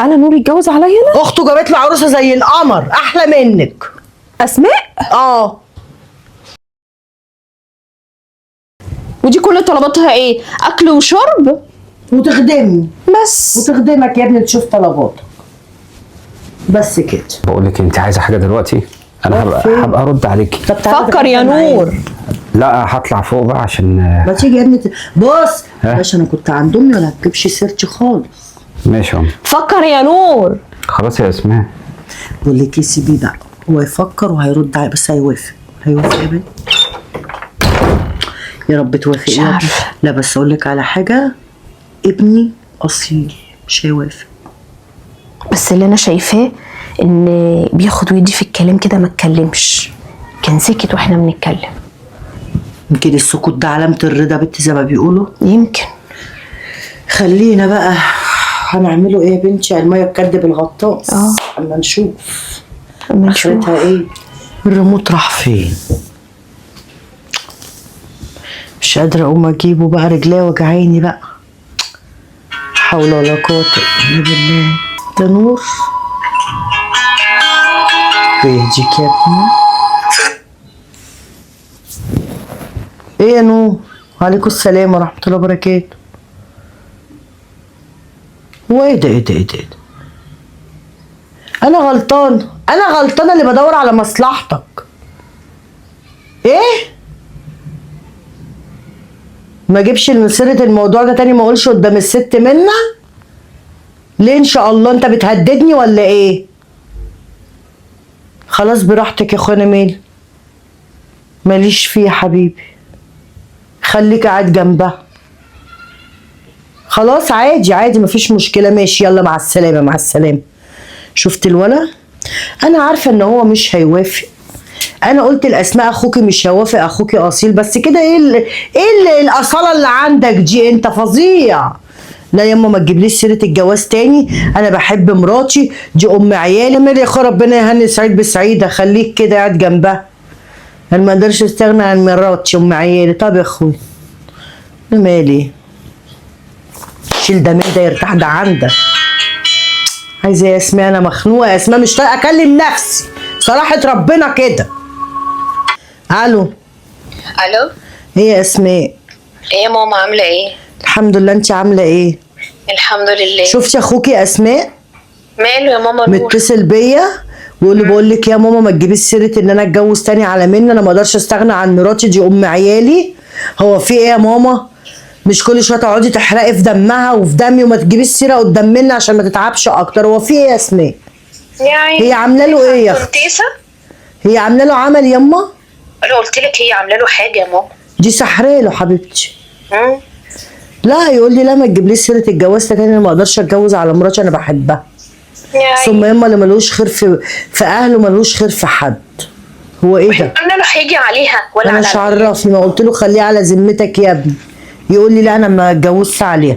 انا نور يتجوز عليا انا؟ اخته جابت له عروسه زي القمر احلى منك. اسماء؟ اه. ودي كل طلباتها ايه؟ اكل وشرب وتخدمني بس. وتخدمك يا ابني تشوف طلباتك بس كده. بقول لك انت عايزه حاجه دلوقتي؟ انا هبقى ارد عليكي. طب تعالى فكر يا نور. لا هطلع فوق بقى عشان ما تيجي يا ابني بص باشا انا كنت عند امي ولا هتجيبش سيرتي خالص. ماشي يا أم. فكر يا نور. خلاص يا اسماء. بقول لك ايه سيبيه بقى، هو يفكر وهيرد علي بس هيوافق. هيوافق يا بنت؟ يا رب توافق مش يا ابني. عارفة. لا بس اقول لك على حاجه، ابني اصيل مش هيوافق. بس اللي انا شايفاه ان بياخد ويدي في الكلام كده، ما اتكلمش، كان سكت واحنا بنتكلم. يمكن السكوت ده علامه الرضا بنت زي ما بيقولوا. يمكن. خلينا بقى هنعمله ايه يا بنتي؟ الميه تكدب الغطاس. اما نشوف اخرتها ايه. الريموت راح فين؟ مش قادره اقوم اجيبه بقى، رجليا وجعاني بقى. حول ولا قوه الا بالله. ده نور بيهديك يا ابني. ايه يا نور؟ وعليكم السلام ورحمه الله وبركاته. هو ايه ده ايه ده ايه ده؟ انا غلطانه اللي بدور على مصلحتك. ايه؟ ما اجيبش سيره الموضوع ده تاني، ما اقولش قدام الست منى. ليه ان شاء الله؟ انت بتهددني ولا ايه؟ خلاص براحتك يا اخوانا، ماليش فيه يا حبيبي، خليك قاعد جنبها. خلاص عادي مفيش مشكله. ماشي يلا مع السلامه مع السلامه. شفت الولا؟ انا عارفه ان هو مش هيوافق. انا قلت الاسماء اخوكي مش هيوافق، اخوكي اصيل بس كده. ايه الاصاله اللي عندك دي؟ انت فظيع. لا ياما ما تجيبليش سيره الجواز تاني، انا بحب مراتي، دي ام عيالي. مالي يا اخويا، ربنا يهني سعيد بسعيده، خليك كده قاعد جنبها. انا ما اقدرش استغنى عن مراتي ام عيالي. طب يا اخويا انا مالي، شيل ده من ده يرتاح ده عندك. عايزه يا اسماء؟ انا مخنوقه يا اسماء، مش طايقه اكلم نفسي صراحه ربنا كده. الو. الو. ايه يا اسماء؟ ايه يا ماما عامله ايه؟ الحمد لله، انت عامله ايه؟ الحمد لله. شفتي اخوكي يا اسماء؟ ماله يا ماما؟ نور متصل بيا بقول لك يا ماما ما تجيبيش سيره ان انا اتجوز تاني على منى، انا ما اقدرش استغنى عن مراتي، دي ام عيالي. هو في ايه يا ماما؟ مش كل شويه تقعدي تحرقي في دمها وفي دمي وما تجيبيش سيره قدام منى عشان ما تتعبش اكتر. هو في ايه يا اسماء؟ يعني هي عامله له ايه يا اختي؟ هي عامله له عمل يما؟ انا قلت لك هي عامله له حاجه يا ماما. دي سحريه له حبيبتي. لا يقول لي لا ما تجيبليش سيره الجواز تاني، انا ما اقدرش اتجوز على مراتي انا بحبها. ثم يما اللي ملوش خير في اهله ملوش خير في حد. هو ايه ده؟ قلنا له هيجي عليها ولا انا مش عرفني، ما قلت له خليه على ذمتك يا ابني. يقول لي لا انا ما اتجوزش عليها.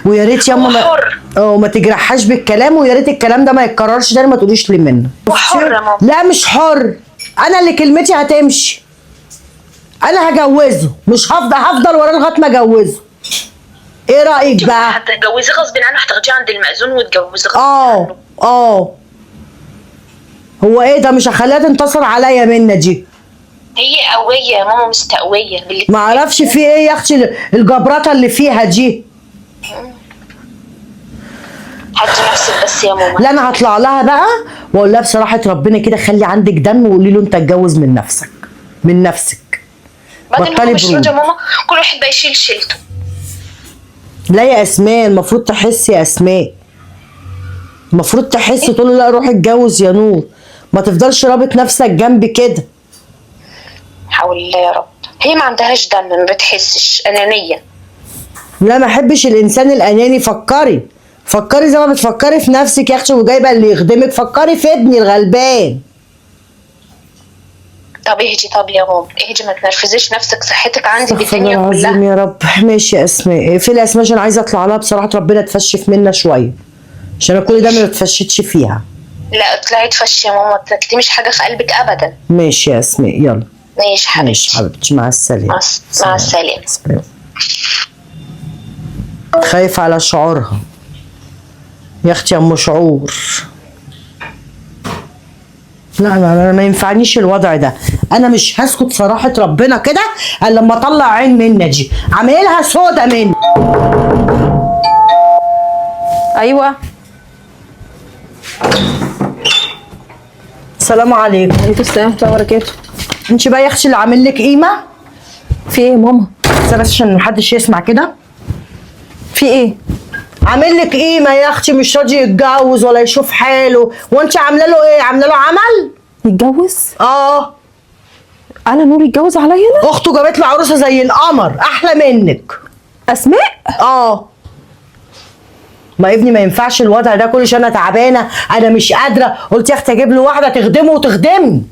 ويا ريت ياما ما تجرحهاش بالكلام، ويا ريت الكلام ده ما يتكررش تاني، ما تقوليش لي منه. حر يا ماما. لا مش حر، انا اللي كلمتي هتمشي. انا هجوزه، مش هفضل وراه لغايه ما اجوزه. ايه رايك بقى؟ هتتجوزي غصب عنه، هتاخديه عند المأذون وتجوزي غصب عنه. هو ايه ده؟ مش هخليها تنتصر عليا منى دي. هي قويه يا ماما، مستقويه. ما اعرفش في ايه يا اختي الجبرطه اللي فيها دي. هدي نفسك بس يا ماما. لا انا هطلع لها بقى واقول لها بصراحه ربنا كده خلي عندك دم، وقولي له انت اتجوز من نفسك من نفسك. بعدين هو مش راضي يا ماما، كل واحد بقى يشيل شيلته. لا يا اسماء المفروض تحسي يا اسماء، المفروض تحسي تقول له لا روح اتجوز يا نور، ما تفضلش رابط نفسك جنبي كده. حول الله يا رب. هي ما عندهاش دم، ما بتحسش، انانيه. لا ما احبش الانسان الاناني. فكري زي ما بتفكري في نفسك يا اختي وجايبه اللي يخدمك، فكري في ابني الغلبان. طب اهدي، طب يا ماما اهدي، ما تنرفزيش نفسك، صحتك عندي بالدنيا كلها. العظيم يا رب. ماشي يا اسماء، في الاسماء عشان عايزه اطلع لها بصراحه ربنا تفشف منا شويه، عشان انا كل ده ما اتفشتش فيها. لا اطلعي تفشي يا ماما، ما تكتميش حاجه في قلبك ابدا. ماشي يا اسماء يلا. ماشي حبيبتي. ماشي حبيبتي، مع السلامه. مع السلامه. خايف على شعورها. يا اختي يا ام شعور، لا انا ما ينفعنيش الوضع ده. انا مش هسكت صراحه ربنا كده الا لما اطلع عين منى دي، عاملها سودا مني. ايوه. السلام عليكم. عليكم السلام ورحمه الله وبركاته. انت بقى يا اختي اللي عامل لك قيمه؟ في ايه يا ماما؟ بس عشان محدش يسمع كده. في ايه؟ عامل لك قيمه يا اختي، مش راضي يتجوز ولا يشوف حاله، وانت عامله له ايه؟ عامله له عمل؟ يتجوز؟ اه. انا نور يتجوز عليا انا؟ اخته جابت له عروسه زي القمر احلى منك. اسماء؟ اه. ما ابني ما ينفعش الوضع ده، كل شويه انا تعبانه انا مش قادره، قلت يا اختي اجيب له واحده تخدمه وتخدمني.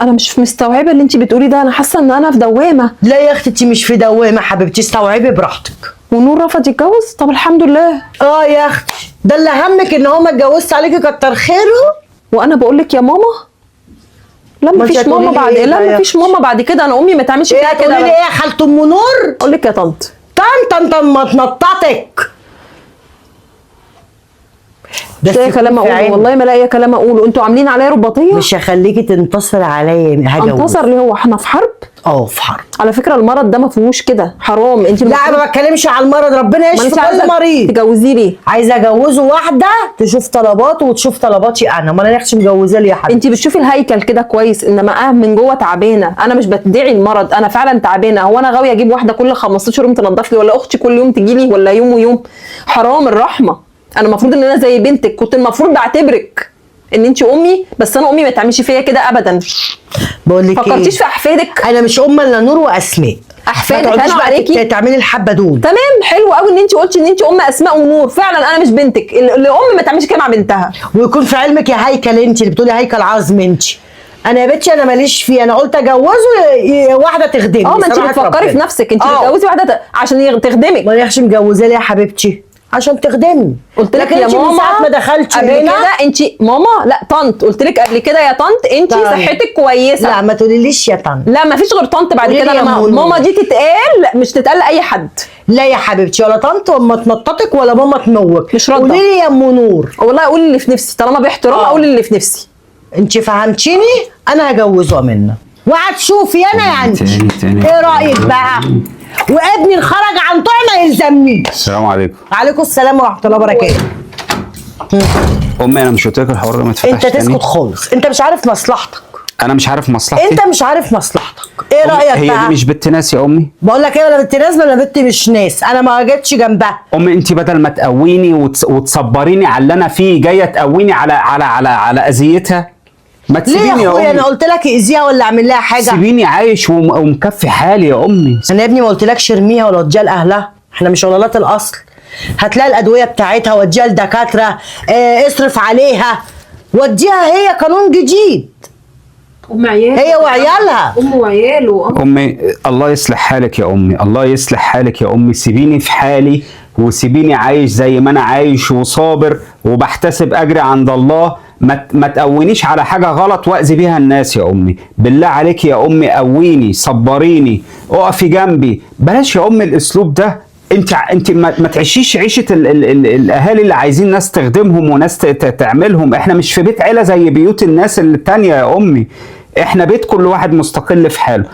انا مش مستوعبه اللي انت بتقولي ده، انا حاسه ان انا في دوامه. لا يا اختي انت مش في دوامه حبيبتي، استوعبي براحتك. ونور رفض يتجوز؟ طب الحمد لله. اه يا اختي، ده اللي همك ان هو ما اتجوزش عليكي، كتر خيره. وانا بقول لك يا ماما لا ما مفيش انت ماما هتقولي بعد لي ايه لا بقى؟ مفيش ماما بعد كده. انا امي ما تعملش ايه فيها هتقولي لي كده. ايه يا خالته ام نور؟ اقول لك يا طنط. طنط ما تنططك. مش لاقيه كلام اقوله، والله ما لاقيه كلام اقوله. انتوا عاملين عليا رباطيه. مش هخليكي تنتصر عليا، هجوز. انتصر ليه؟ هو احنا في حرب؟ اه في حرب. على فكره المرض ده ما فيهوش كده، حرام. انت لا انا ما بتكلمش على المرض، ربنا يشفي كل مريض. تجوزيه ليه؟ عايزه اجوزه واحده تشوف طلباته وتشوف طلباتي انا، ما انا نختش مجوزه لي يا حبيبتي. انت بتشوفي الهيكل كده كويس، انما من جوه تعبانه. انا مش بدعي المرض، انا فعلا تعبانه. هو انا غاويه اجيب واحده كل 15 يوم تنضف لي، ولا اختي كل يوم تجي لي، ولا يوم ويوم؟ حرام الرحمه. انا المفروض ان انا زي بنتك، كنت المفروض بعتبرك ان انت امي، بس انا امي ما تعملش فيا كده ابدا. بقول لك فكرتيش في احفادك؟ انا مش ام الا نور واسماء. احفادك ما كانوا عليكي تعملي الحبه دول. تمام، حلو قوي ان انت قلتي ان انت ام اسماء ونور. فعلا انا مش بنتك، اللي ام ما تعملش كده مع بنتها. ويكون في علمك يا هيكل، انت اللي بتقولي هيكل عظم انت. انا يا بنتي انا ماليش فيه، انا قلت اجوزه واحده تخدمني. ما انت بتفكري في نفسك، انت بتجوزي واحده عشان تخدمك. ما يخش مجوزه لي يا حبيبتي عشان تخدمني. قلت لك يا ماما ساعه ما دخلتش قبل هنا كده انت ماما، لا طنط، قلت لك قبل كده يا طنط انت صحتك كويسه. لا ما تقوليليش يا طنط. لا ما فيش غير طنط بعد كده. يا ماما دي تتقال، مش تتقال لاي حد. لا يا حبيبتي، ولا طنط وما تنططك ولا ماما تموك. مش راضيه. قولي لي يا ام نور. والله اقول اللي في نفسي، طالما باحترام اقول اللي في نفسي. انت فهمتيني؟ انا هجوزه منه وهتشوفي انا يعني. ايه رايك بقى؟ وابني خرج عن طوع ما يلزمنيش. السلام عليكم. وعليكم السلام ورحمه الله وبركاته. امي انا مش قلت لك الحوار ده ما يتفتحش انت تاني؟ تسكت خالص، انت مش عارف مصلحتك. انا مش عارف مصلحتي. انت مش عارف مصلحتك. ايه رايك هي بقى؟ دي مش بنت ناس يا امي؟ بقول لك ايه، ولا بنت ناس ولا بنت مش ناس، انا ما جيتش جنبها. امي انت بدل ما تقويني وتصبريني على اللي انا فيه، جايه تقويني على اذيتها. ما تسيبيني ليه يا اخويا؟ انا امي. قلت لك اذيها ولا اعمل لها حاجه؟ سيبيني عايش ومكفي حالي يا امي. انا يا ابني ما قلتلكش ارميها ولا وديها لاهلها، احنا مش ولالات الاصل. هتلاقي الادويه بتاعتها وديها لدكاتره، اصرف عليها، وديها، هي قانون جديد. ام عيال هي وعيالها. ام وعياله. امي الله يصلح حالك يا امي، الله يصلح حالك يا امي. سيبيني في حالي وسيبيني عايش زي ما انا عايش وصابر وبحتسب اجري عند الله. ما تقوينيش على حاجه غلط واذي بيها الناس يا امي. بالله عليك يا امي قويني، صبريني، اقفي جنبي. بلاش يا امي الاسلوب ده. انت ما تعيشيش عيشه الاهالي اللي عايزين ناس تخدمهم وناس تعملهم. احنا مش في بيت عيله زي بيوت الناس التانيه يا امي. احنا بيت كل واحد مستقل في حاله.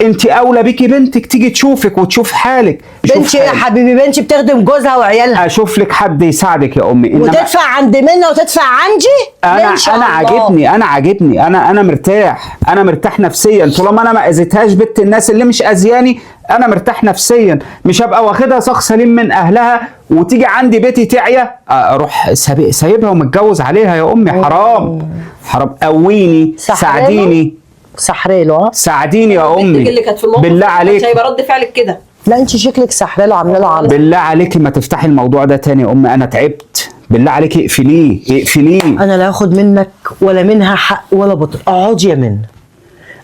انت اولى بيكي بنتك تيجي تشوفك وتشوف حالك. بنتي يا حبيبي، بنتي بتخدم جوزها وعيالها. اشوف لك حد يساعدك يا امي. وتدفع عند منى وتدفع عندي. انا عاجبني انا مرتاح. انا مرتاح نفسيا طالما انا ما اذيتهاش. بنت الناس اللي مش اذياني انا مرتاح نفسيا. مش هبقى واخدها صاغ سليم من اهلها وتيجي عندي بيتي تعيا اروح سايبها ومتجوز عليها يا امي. حرام حرام. قويني، ساعديني، سحريله. ساعديني يا امي اللي كانت في الموقف بالله عليك. مش هيبقى رد فعلك كده. لا انت شكلك سحريله وعامله له عمل. بالله عليكي ما تفتحي الموضوع ده تاني يا امي. انا تعبت. بالله عليكي اقفليه. انا لا هاخد منك ولا منها حق ولا بطل. اقعدي يا منى،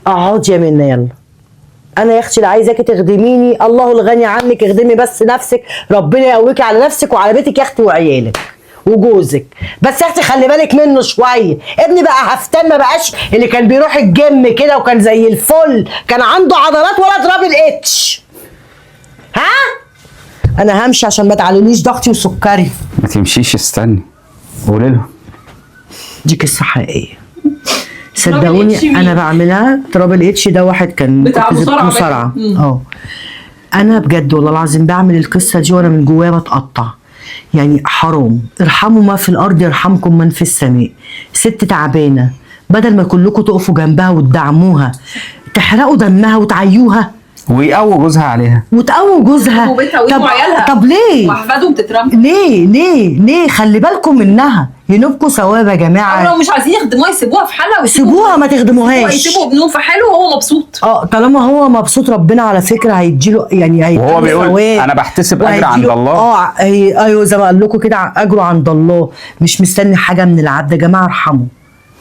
اقعدي يا منى، يلا. انا يا اختي اللي عايزاكي تخدميني، الله الغني عنك، اخدمي بس نفسك، ربنا يقويكي على نفسك وعلى بيتك يا اختي وعيالك وجوزك. بس يا اختي خلي بالك منه شويه. ابني بقى هفتان، ما بقاش اللي كان بيروح الجيم كده وكان زي الفل، كان عنده عضلات ولا تراب الاتش. ها؟ انا همشي عشان ما تعلونيش ضغطي وسكري. ما تمشيش، استني قولي لهم. دي قصه حقيقيه صدقوني. انا بعملها تراب الاتش ده، واحد كان بتاع كنت مصارعة مصارعه. انا بجد والله العظيم بعمل القصه دي وانا من جوايا بتقطع. يعني حرام، ارحموا ما في الارض يرحمكم من في السماء. ست تعبانه، بدل ما كلكم تقفوا جنبها وتدعموها، تحرقوا دمها وتعيوها ويقوي جوزها عليها. وتقووا جوزها. وبيتها وعيالها. طب ليه؟ واحفادهم تترمى. ليه خلي بالكم منها، ينوبكم ثواب يا جماعه. لو مش عايزين يخدموها يسيبوها في حالها سيبوها ما تخدموهاش. يسيبوا ابنهم في حاله وهو مبسوط. طالما هو مبسوط ربنا على فكره هيديله، يعني هيديله وهو بيقول ثواب. انا بحتسب اجر عند الله. ايوه زي ما قال لكم كده، اجره عند الله، مش مستني حاجه من العبد. يا جماعه ارحموا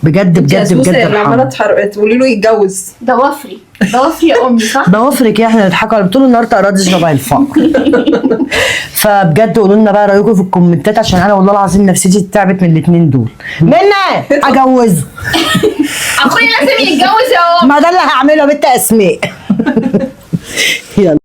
بجد بجد بجد اللي عماله ارحموا. تقولي له يتجوز. ضوافري يا امي صح؟ ضوافرك احنا اللي نضحكوا على طول النهار تقراضي شبه الفقر. فبجد قولوا لنا بقى رايكم في الكومنتات، عشان انا والله العظيم نفسيتي تعبت من الاثنين دول. منى اجوزه. اخويا لازم يتجوز يا امي. ما ده اللي هعمله يا بنت اسماء. يلا.